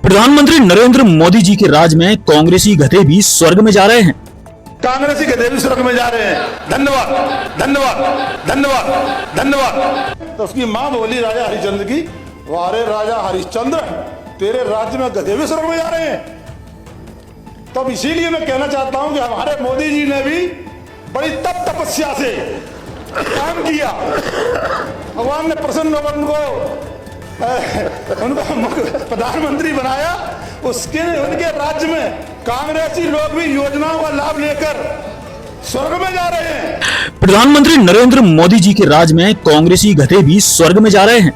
प्रधानमंत्री नरेंद्र मोदी जी के राज में कांग्रेसी गधे भी स्वर्ग में जा रहे हैं। कांग्रेसी गधे भी स्वर्ग में जा रहे हैं। धन्यवाद धन्यवाद धन्यवाद धन्यवाद। तो उसकी मां बोली राजा हरिश्चंद्र की, वारे राजा हरिश्चंद्र तेरे राज्य में गधे भी स्वर्ग में जा रहे हैं। तब इसीलिए मैं कहना चाहता हूं कि हमारे मोदी जी ने भी बड़ी तपस्या से काम किया। भगवान ने प्रसन्न होकर उनको प्रधानमंत्री बनाया। उनके राज्य में कांग्रेसी लोग भी योजनाओं का लाभ लेकर स्वर्ग में जा रहे हैं। प्रधानमंत्री नरेंद्र मोदी जी के राज में कांग्रेसी गधे भी स्वर्ग में जा रहे हैं।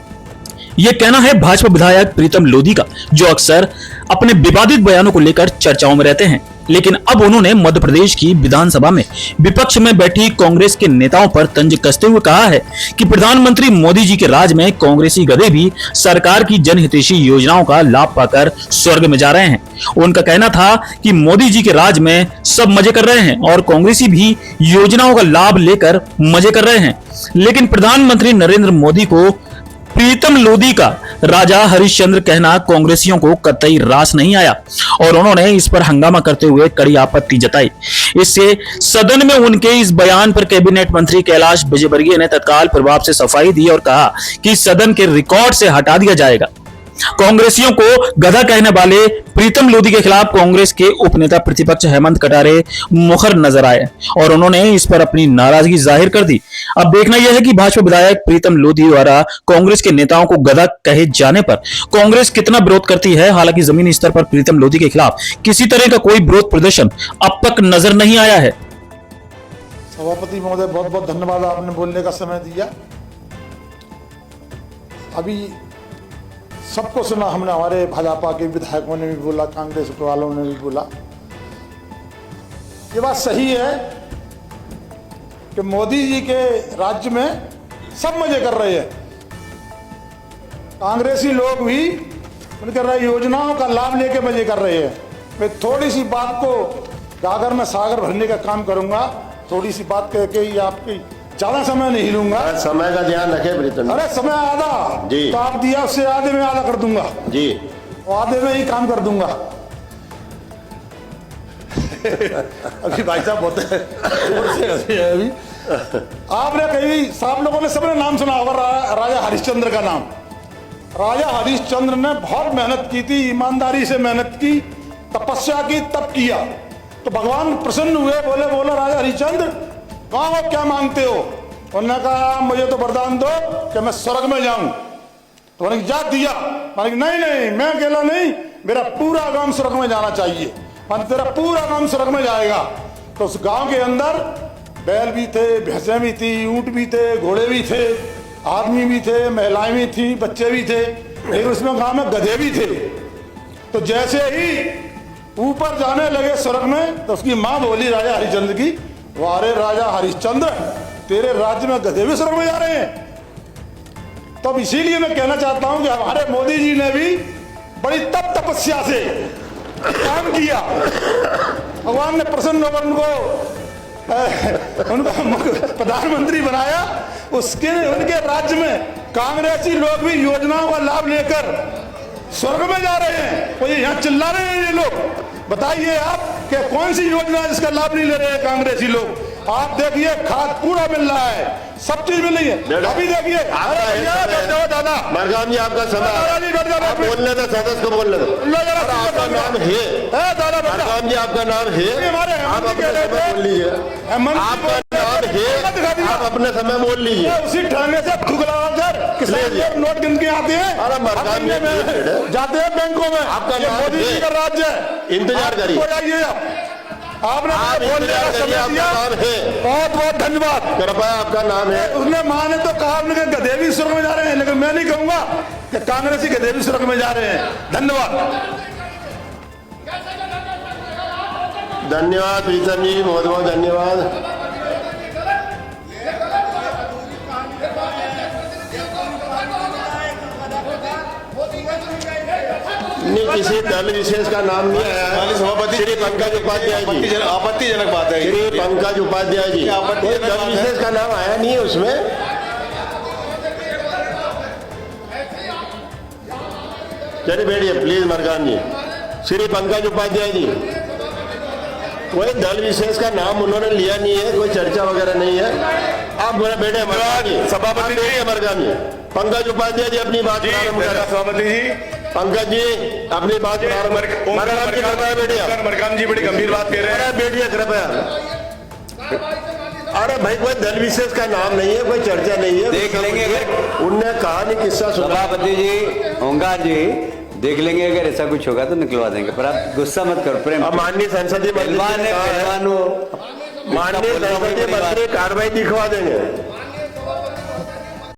यह कहना है भाजपा विधायक प्रीतम लोधी का, जो अक्सर अपने विवादित बयानों को लेकर चर्चाओं में रहते हैं। लेकिन अब उन्होंने मध्य प्रदेश की विधानसभा में विपक्ष में बैठी कांग्रेस के नेताओं पर तंज कसते हुए कहा है कि प्रधानमंत्री मोदी जी के राज में कांग्रेसी गधे भी सरकार की जनहितैषी योजनाओं का लाभ पाकर स्वर्ग में जा रहे हैं। उनका कहना था कि मोदी जी के राज में सब मजे कर रहे हैं और कांग्रेसी भी योजनाओं का लाभ लेकर मजे कर रहे हैं। लेकिन प्रधानमंत्री नरेंद्र मोदी को प्रीतम लोधी का राजा हरिश्चंद्र कहना कांग्रेसियों को कतई रास नहीं आया और उन्होंने इस पर हंगामा करते हुए कड़ी आपत्ति जताई। इससे सदन में उनके इस बयान पर कैबिनेट मंत्री कैलाश विजयवर्गीय ने तत्काल प्रभाव से सफाई दी और कहा कि सदन के रिकॉर्ड से हटा दिया जाएगा। कांग्रेसियों को गधा कहने वाले प्रीतम लोधी के खिलाफ कांग्रेस के उपनेता प्रतिपक्ष हेमंत कटारे मुखर नजर आए और उन्होंने इस पर अपनी नाराजगी जाहिर कर दी। अब देखना यह है कि भाजपा विधायक प्रीतम लोधी द्वारा कांग्रेस के नेताओं को गधा कहे जाने पर कांग्रेस कितना विरोध करती है। हालांकि जमीनी स्तर पर प्रीतम लोधी के खिलाफ किसी तरह का कोई विरोध प्रदर्शन अब तक नजर नहीं आया है। सभापति महोदय, बहुत बहुत धन्यवाद, आपने बोलने का समय दिया। अभी सबको सुना हमने, हमारे भाजपा के विधायकों ने भी बोला, कांग्रेस वालों ने भी बोला। ये बात सही है कि मोदी जी के राज्य में सब मजे कर रहे हैं। कांग्रेसी लोग भी उनके योजनाओं का लाभ लेके मजे कर रहे हैं। मैं थोड़ी सी बात को गागर में सागर भरने का काम करूंगा। थोड़ी सी बात कह के ही आपकी ज्यादा समय नहीं लूंगा। समय का ध्यान रखे प्रीतम। अरे समय आधा जी, तो आप दिया, उससे आधे में आधा कर दूंगा जी, और आधे में ही काम कर दूंगा। अभी भाई साहब होते हैं अभी आपने कहीं साहब लोगों ने सबने नाम सुना होगा राजा हरिश्चंद्र का नाम। राजा हरिश्चंद्र ने बहुत मेहनत की थी, ईमानदारी से मेहनत की, तपस्या की, तप किया। तो भगवान प्रसन्न हुए, बोले बोलो राजा हरिश्चंद्र कहाँ हो, क्या मांगते हो? उन्होंने कहा मुझे तो वरदान दो कि मैं स्वर्ग में जाऊं। तो उन्होंने जा दिया। मैंने नहीं नहीं, मैं अकेला नहीं, मेरा पूरा गांव स्वर्ग में जाना चाहिए। मैंने तेरा पूरा गांव स्वर्ग में जाएगा। तो उस गांव के अंदर बैल भी थे, भैंसें भी थी, ऊंट भी थे, घोड़े भी थे, आदमी भी थे, महिलाएं भी थी, बच्चे भी थे, लेकिन उसमें गांव में गधे भी थे। तो जैसे ही ऊपर जाने लगे स्वर्ग में, तो उसकी माँ बोली राजा हरिश्चंद्र की, वारे राजा हरिश्चंद्र तेरे राज्य में गधे भी स्वर्ग में जा रहे हैं। तब इसीलिए मैं कहना चाहता हूं कि हमारे मोदी जी ने भी बड़ी तपस्या से काम किया। भगवान ने प्रसन्न होकर उनको प्रधानमंत्री बनाया। उनके राज्य में कांग्रेसी लोग भी योजनाओं का लाभ लेकर स्वर्ग में जा रहे हैं। वो यहाँ चिल्ला रहे हैं ये लोग। बताइए आप कि कौन सी योजना है जिसका लाभ नहीं ले रहे हैं कांग्रेसी लोग? आप देखिए, खाद पूरा मिल रहा है, सब चीज मिल रही है। अभी देखिए दादा मरगाम जी, आपका समय बोलने दो, सदस्य को बोलने दो। आपका नाम है दादा मरगाम जी, आपका नाम है, आप अपने समय बोल लीजिए। आपका नाम है, आप अपने समय बोल लीजिए। उसी ठाने से नोट गिन के आते हैं। अरे मरगाम जी जाते हैं बैंकों में। आपका मोदी जी का राज्य है, इंतजार करिए। आपने बोलने का समय दिया, बहुत बहुत धन्यवाद। कृपया आपका नाम है। उसने माँ ने तो कहा गधे भी स्वर्ग में जा रहे हैं, लेकिन मैं नहीं कहूंगा कि कांग्रेसी गधे भी स्वर्ग में जा रहे हैं। धन्यवाद धन्यवाद प्रीतम जी, बहुत बहुत धन्यवाद। नहीं, किसी दल विशेष का नाम नहीं आया है। सभापति श्री पंकज उपाध्याय जी, आपत्तिजनक बात है। श्री पंकज उपाध्याय जी, दल विशेष का नाम आया नहीं है उसमें। चलिए बैठिए प्लीज मरकान जी। श्री पंकज उपाध्याय जी, कोई दल विशेष का नाम उन्होंने लिया नहीं है, कोई चर्चा वगैरह नहीं है। आप बैठे मरकान जी, सभापति जी मरकान जी। पंकज उपाध्याय जी अपनी बात प्रारंभ करें। सभापति जी, पंकज जी अपनी बात प्रारंभ बैठिए। मरकान जी बड़ी गंभीर बात कह रहे हैं। बैठिए कृपया। अरे भाई कोई दल विशेष का नाम नहीं है, कोई चर्चा नहीं है, देख लेंगे। उनने कहानी किस्सा सुना। सभापति जी, ओंकार जी, देख लेंगे, अगर ऐसा कुछ होगा तो निकलवा देंगे, पर आप गुस्सा मत करो। प्रेम अब माननीय संसदीय मंत्री पहलवान है, पहलवान हो। माननीय संसदीय मंत्री कार्रवाई दिखवा देंगे।